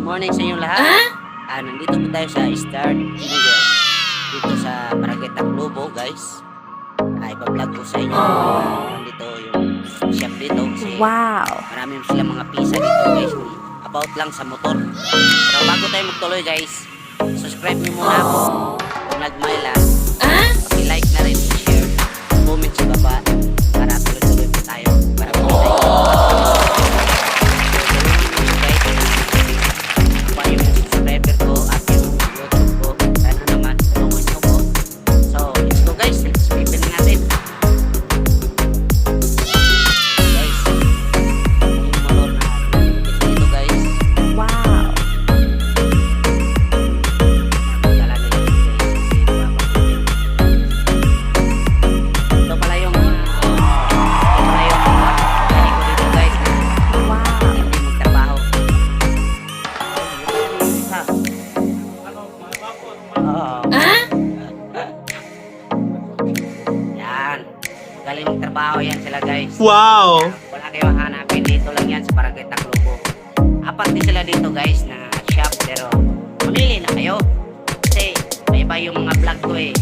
morning sa inyo lahat. Nandito po tayo sa Start Ginger. Dito sa Barangay Taclobo, guys. Ipa-vlog ko sa inyo. Nandito yung shop dito. Kasi marami silang mga pisa dito, guys. About lang sa motor. Pero bago tayo magtuloy, guys, subscribe nyo muna ako. Kung nagmailan, paki-like na rin, share, comment sa baba. Para tuloy-tuloy po tayo. Para po tayo. Galing magtrabaho yan sila, guys. Wow! Wala kayong hanapin, dito lang yan sa Barangay Taclobo. Apat din sila dito, guys, na shop. Pero mamili na kayo kasi may iba yung mga vlog ko eh.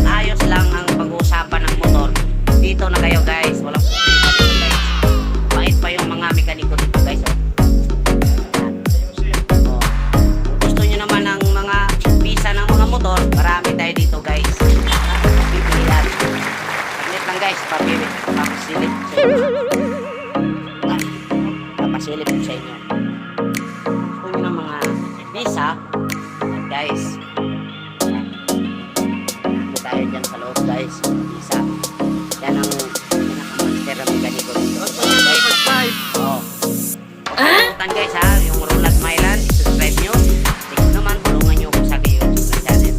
Ayos lang ang pag-uusapan ng motor. Dito na kayo, guys. Walang problema dito, guys. Bait pa yung mga mekaniko dito, guys. Gusto nyo naman ng mga pisa ng mga motor, marami tayo dito, guys. Pipilihan. Saglit lang, guys. Papilit. Papasilip sa inyo. Papasilip sa inyo. Gusto nyo ng mga pisa, guys. Hindi tayo dyan sa loob, guys. Pisa. Yan ang pinaka-monster na mekaniko dito. Guys. Pagkakutan, guys, ha. Yung Ronald Mylan. Subscribe nyo. Tingnan naman, tulungan nyo ko sa aking YouTube na channel.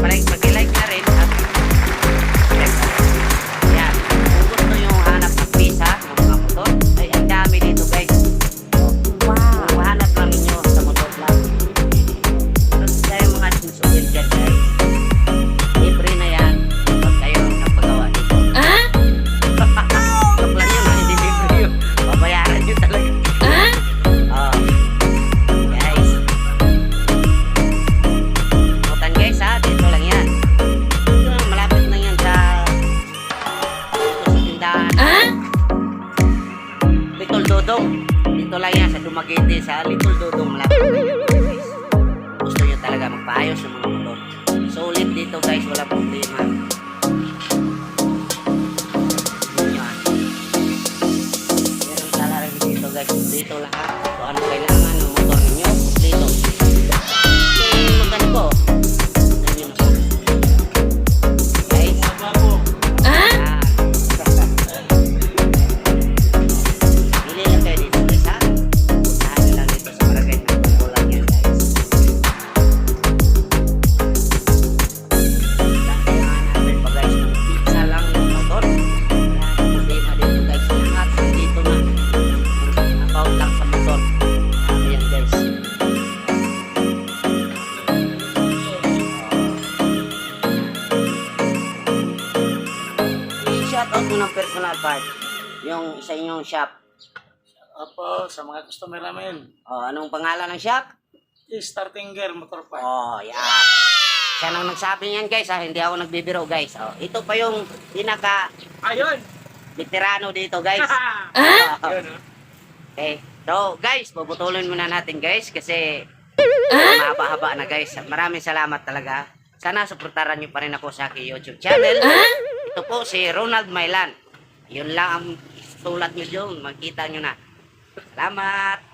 Pag-like na rin at yan. Kung gusto nyo hanap ng pisa ng mga motor, ay ang dami dito, guys. Kung hanap lang ninyo sa motor lang. Tapos tayo mga sinusukin dyan, guys. Libre na yan. Pag kayo napagawa dito. Stop lang yun, hindi libre yun. Babayaran nyo talaga. Guys. Bukan, guys, ha. Dito lang yan. Dito lang, malapit lang yan sa tindahan. Little Dodong. Dito lang yan sa Dumaguete, sa Little Dodong. Malapit lang yan, guys. Gusto nyo talaga magpaayos ng mga motor. Solid dito, guys. Wala problema. Yan ang talaga dito, guys. Dito lang, ha. Kung ano kailangan ng motor ninyo, dito. Yung mekaniko. Yan yun. Guys. Yan. Pili lang kayo dito, guys, ha. Puntahan nyo lang dito sa Barangay Taclobo lang yan, guys. Natin pa, guys, ng pizza lang yung motor. Problema dito, guys. Lahat dito na. About lang sa motor. Ayan, guys. I-shoutout mo ng personal part. Yung isa inyong shop. Opo, sa mga customer namin. Anong pangalan ng shop? Starting Gear Motor Park. Yan. Siya nang nagsabi niyan, guys, ha. Hindi ako nagbibiro, guys. Ito pa yung Ayun! veterano dito, guys. Yun, Okay. So, guys, puputulin muna natin, guys, kasi mahaba-haba na, guys. Maraming salamat talaga. Sana suportaran nyo pa rin ako sa aking YouTube channel. Ito po si Ronald Mylan. Yun lang ang tulad nyo dyan. Magkita nyo na. Salamat!